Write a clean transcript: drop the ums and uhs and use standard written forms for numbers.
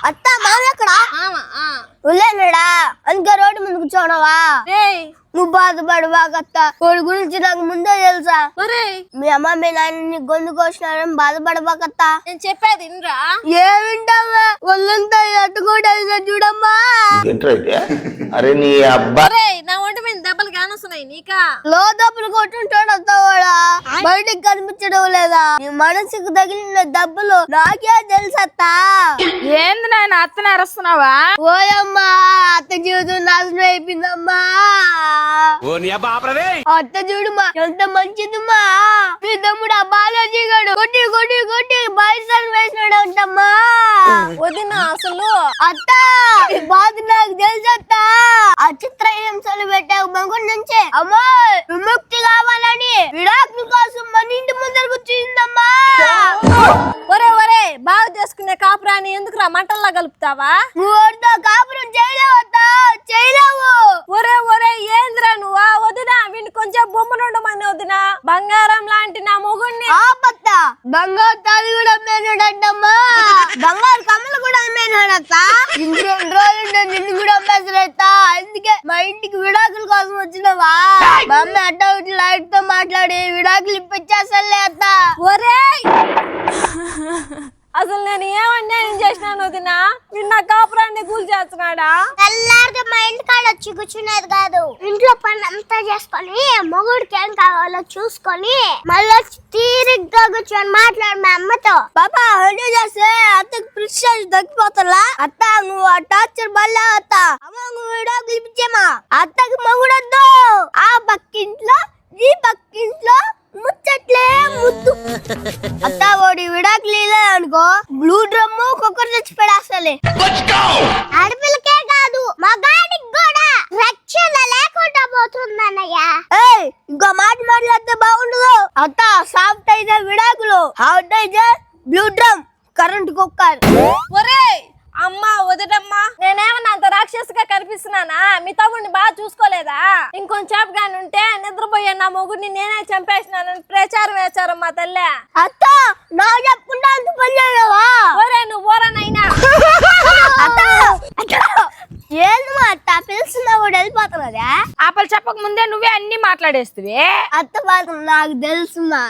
అత్త మామ ఎక్కడా ఉల్లేడా అందుకే రోడ్డు ముందు కూర్చోనవా నువ్వు బాధపడవాకత్త వాడి గురించి నాకు ముందే తెలుసా మీ అమ్మ మీ నాన్న గొంతు కోసినారని బాధపడవాకత్తా నేను చెప్పేది వినరా ఏమింటావా ఒళ్ళంతా ఎట్టుకోట చూడమ్మా అరే నీ అబ్బా నా ఒంటి మీద దెబ్బలు కానొస్తున్నాయి నీకా లో దెబ్బలు కొట్టుంటాడు అత్తవాడా బయటికి కనిపించడం లేదా నీ మనసుకు తగిలిన దెబ్బలు నాకే తెలుసత్తా ఏంది నాయన అత్తని అరుస్తున్నావా ఓయమ్మా అత్త జీవితం నాశనం అయిపోయిందమ్మా అత్త చూడుమా ఎంత మంచిదిమ్మా మీ తమ్ముడు ఆ బాలాజీ గాడు కొట్టి కొట్టి కొట్టి బయట వేసినాడు అంటమ్మా వదిన అసలు అత్త ఈ బాధ నాకు తెలుసత్తా ఆ చిత్రహింసలు పెట్టావు మగుడి నుంచి అమ్మా విముక్తి కావాలని విడాకుల కోసం మన ఇంటి ముందర కూర్చుందమ్మా ఒరే ఒరే బాగు చేసుకునే కాపురాన్ని ఎందుకురా మంటల్లా కలుపుతావా నువ్వు కాపురం చేయలేవు అత్త చేయలేవు ఒరే ఒరే ఏంద్రా నువ్వా వదినా వీడిని కొంచెం బొమ్మనుండమని వదినా బంగారం లాంటి నా మొగుడిని ఆపత్త బంగారు తాళి కూడా అమ్మేనాడంటమ్మా బంగారు కమ్మలు కూడా అమ్మేనాడత్త ఇంక 2 రోజులు నిన్ను కూడా అమ్మేసాడత్తా అందుకే మా ఇంటికి విడాకుల కోసం వచ్చినవా మా అమ్మ అట్ట లైట్ తో మాట్లాడి విడాకులు ఇప్పించేసలే అత్త ఒరే అసలు నేను ఏం అన్యాయం చేసినాను వదినా వీడు నా కాపురాన్ని కూల్ చేస్తున్నాడా తెల్లారితే మా ఇంటి కాడ వచ్చి కూర్చునేది కాదు ఇంట్లో పని అంతా చేసుకొని మొగుడికి ఏం కావాలో చూసుకొని మళ్ళీ తీరిగ్గా కూర్చొని మాట్లాడు మా అమ్మతో పాపా హెల్డీ చేస్తే అత్తకి ప్రిస్టేజ్ తగ్గిపోతా అత్త నువ్వు ఆ టార్చర్ మళ్ళా అత్త అమ్మ నువ్వు విడాకులు ఇప్పించేమా అత్తకి మొగుడొద్దు ఆ పక్కింట్లో ఈ పక్కింట్లో ముచ్చట్లే ముద్దు అత్త ఓడి విడాకులు అనుకో బ్లూ డ్రమ్ కుక్కర్ తెచ్చి పెడేస్తాలే ఆడపిల్లకే కాదు మగాడికి కూడా రక్షణ లేకుండా పోతుందన్నయ్య ఇంకో మాట మాట్లాడితే బాగుండదు అత్త సాఫ్ట్ అయితే విడాకులు హార్డ్ అయితే బ్లూ డ్రమ్ కరెంట్ కుక్కర్ ఒరే అమ్మా వదినమ్మా నేనేమన్నా అంత రాక్షసుగా కనిపిస్తున్నానా మీ తమ్ముడిని బాగా చూసుకోలేదా ఇంకొంచెం గాని ఉంటే నిద్రపోయే నా మొగుడిని నేనే చంపేసినానని ప్రచారం వేశారు మా తల్లి అత్త నా చెప్పుకుంటా అంత పని చేయవా ఒరే నువ్వు ఓరనైనా ఏంది మా అత్త పిలుస్తున్నా కూడా వెళ్ళిపోతున్నదా ఆపలు చెప్పక ముందే నువ్వే అన్ని మాట్లాడేస్తువి అత్త మాత్రం నాకు తెలుసుమా